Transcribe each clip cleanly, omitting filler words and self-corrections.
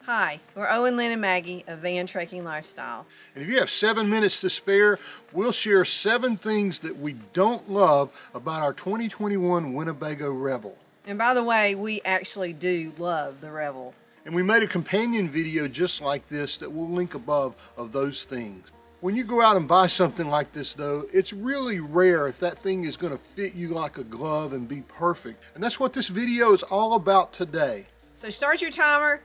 Hi, we're Owen, Lynn, and Maggie of Van Trekking Lifestyle. And if you have 7 minutes to spare, we'll share 7 things that we don't love about our 2021 Winnebago Revel. And by the way, we actually do love the Revel. And we made a companion video just like this that we'll link above of those things. When you go out and buy something like this though, it's really rare if that thing is going to fit you like a glove and be perfect. And that's what this video is all about today. So start your timer.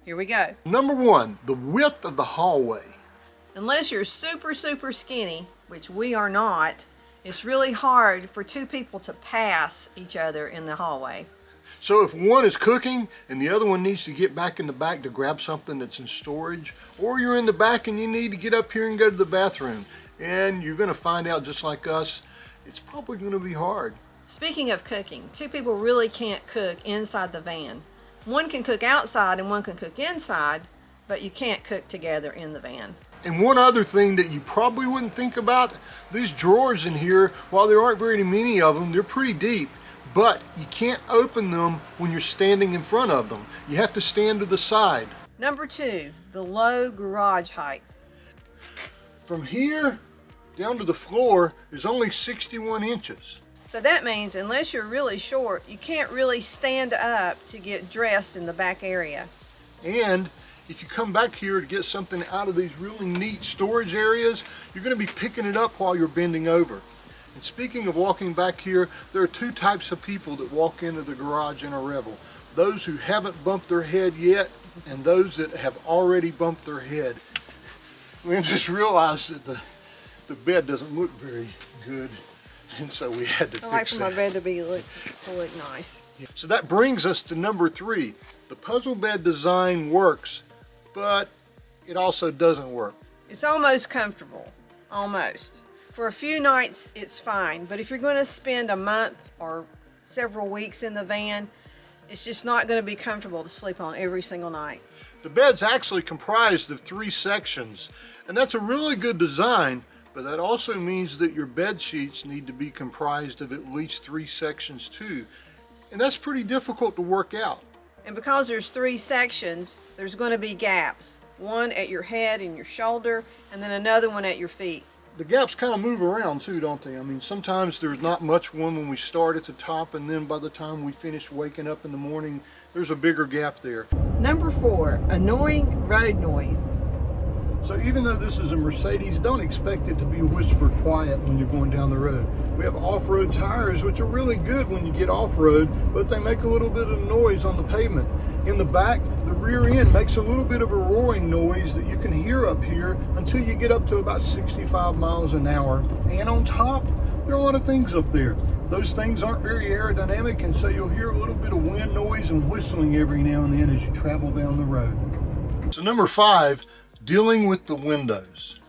Here we go. Number 1, the width of the hallway. Unless you're super skinny, which we are not, it's really hard for 2 people to pass each other in the hallway. So if one is cooking and the other one needs to get back in the back to grab something that's in storage, or you're in the back and you need to get up here and go to the bathroom, and you're going to find out just like us, it's probably going to be hard. Speaking of cooking, 2 people really can't cook inside the van. One can cook outside and one can cook inside, but you can't cook together in the van. And one other thing that you probably wouldn't think about, these drawers in here, while there aren't very many of them, they're pretty deep, but you can't open them when you're standing in front of them. You have to stand to the side. Number 2, the low garage height. From here down to the floor is only 61 inches. So that means unless you're really short, you can't really stand up to get dressed in the back area. And if you come back here to get something out of these really neat storage areas, you're going to be picking it up while you're bending over. And speaking of walking back here, there are 2 types of people that walk into the garage in a Revel. Those who haven't bumped their head yet, and those that have already bumped their head. We just realized that the bed doesn't look very good, and so we had to fix that. I like for my bed to look nice. Yeah. So that brings us to number 3. The puzzle bed design works, but it also doesn't work. It's almost comfortable, almost. For a few nights, it's fine, but if you're going to spend a month or several weeks in the van, it's just not going to be comfortable to sleep on every single night. The bed's actually comprised of 3 sections, and that's a really good design, but that also means that your bed sheets need to be comprised of at least 3 sections too, and that's pretty difficult to work out. And because there's 3 sections, there's going to be gaps. One at your head and your shoulder, and then another one at your feet. The gaps kind of move around too, don't they? I mean, sometimes there's not much one when we start at the top, and then by the time we finish waking up in the morning, there's a bigger gap there. Number 4, annoying road noise. So even though this is a Mercedes, don't expect it to be whisper quiet when you're going down the road. We have off-road tires, which are really good when you get off-road, but they make a little bit of noise on the pavement. In the back, the rear end makes a little bit of a roaring noise that you can hear up here until you get up to about 65 miles an hour. And on top, there are a lot of things up there. Those things aren't very aerodynamic, and so you'll hear a little bit of wind noise and whistling every now and then as you travel down the road. So number 5, dealing with the windows.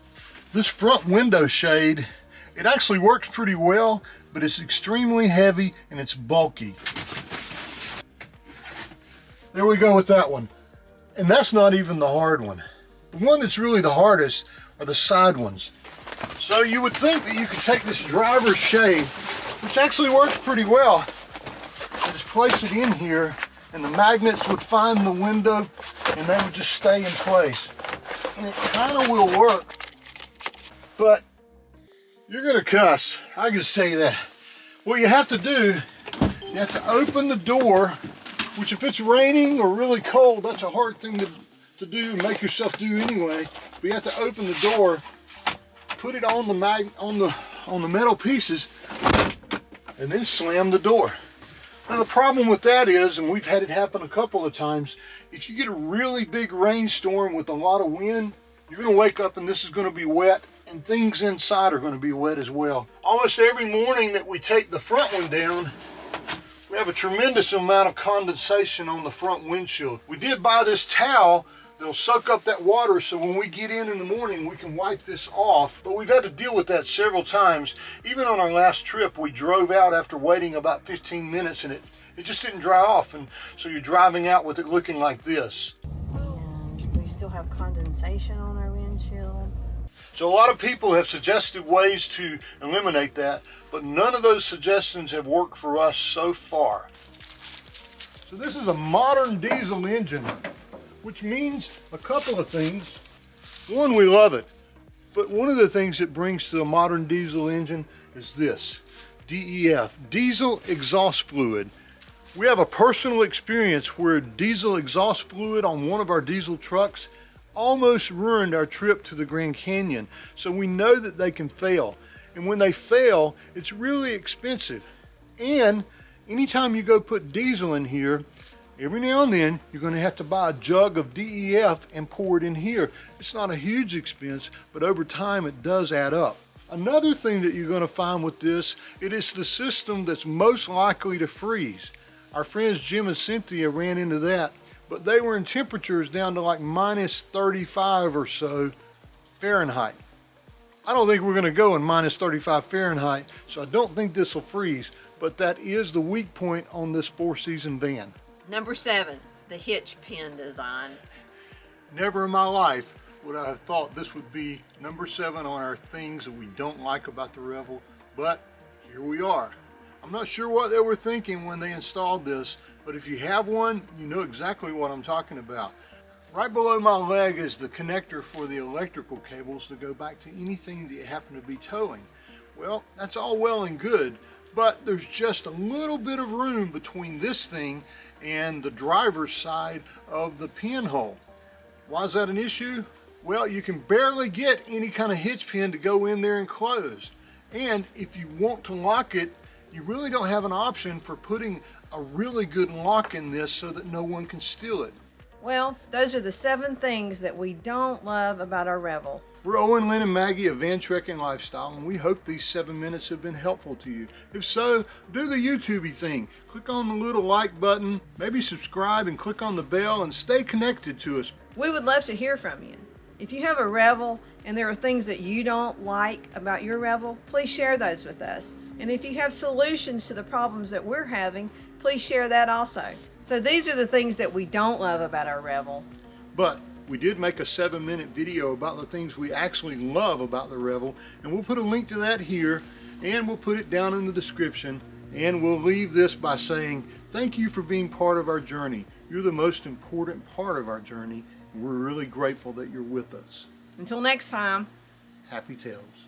This front window shade, it actually works pretty well, but it's extremely heavy and it's bulky. There we go with that one. And that's not even the hard one. The one that's really the hardest are the side ones. So you would think that you could take this driver's shade, which actually works pretty well, and just place it in here, and the magnets would find the window and they would just stay in place. And it kind of will work, but you're gonna cuss, I can say that. What you have to do, you have to open the door, which if it's raining or really cold, that's a hard thing to do and make yourself do anyway. But you have to open the door, put it on the metal pieces, and then slam the door. Now the problem with that is, and we've had it happen a couple of times, if you get a really big rainstorm with a lot of wind, you're going to wake up and this is going to be wet, and things inside are going to be wet as well. Almost every morning that we take the front one down, we have a tremendous amount of condensation on the front windshield. We did buy this towel that'll soak up that water, so when we get in the morning we can wipe this off, but we've had to deal with that several times. Even on our last trip, we drove out after waiting about 15 minutes and it just didn't dry off, and so you're driving out with it looking like this. And we still have condensation on our windshield. So a lot of people have suggested ways to eliminate that, but none of those suggestions have worked for us so far. So this is a modern diesel engine which means a couple of things. One, we love it. But one of the things it brings to a modern diesel engine is this, DEF, diesel exhaust fluid. We have a personal experience where diesel exhaust fluid on one of our diesel trucks almost ruined our trip to the Grand Canyon. So we know that they can fail. And when they fail, it's really expensive. And anytime you go put diesel in here, every now and then you're going to have to buy a jug of DEF and pour it in here. It's not a huge expense, but over time it does add up. Another thing that you're going to find with this, it is the system that's most likely to freeze. Our friends Jim and Cynthia ran into that, but they were in temperatures down to like minus 35 or so Fahrenheit. I don't think we're going to go in minus 35 Fahrenheit, so I don't think this will freeze, but that is the weak point on this 4-season van. Number 7, the hitch pin design. Never in my life would I have thought this would be number 7 on our things that we don't like about the Revel, but here we are. I'm not sure what they were thinking when they installed this, but if you have one, you know exactly what I'm talking about. Right below my leg is the connector for the electrical cables to go back to anything that you happen to be towing. Well, that's all well and good, but there's just a little bit of room between this thing and the driver's side of the pinhole. Why is that an issue? Well, you can barely get any kind of hitch pin to go in there and close. And if you want to lock it, you really don't have an option for putting a really good lock in this so that no one can steal it. Well, those are the 7 things that we don't love about our Revel. We're Owen, Lynn, and Maggie of Van Trekking Lifestyle, and we hope these 7 minutes have been helpful to you. If so, do the YouTubey thing. Click on the little like button, maybe subscribe and click on the bell, and stay connected to us. We would love to hear from you. If you have a Revel and there are things that you don't like about your Revel, please share those with us. And if you have solutions to the problems that we're having, please share that also. So these are the things that we don't love about our Revel. But we did make a 7-minute video about the things we actually love about the Revel, and we'll put a link to that here, and we'll put it down in the description, and we'll leave this by saying thank you for being part of our journey. You're the most important part of our journey, and we're really grateful that you're with us. Until next time. Happy Tales.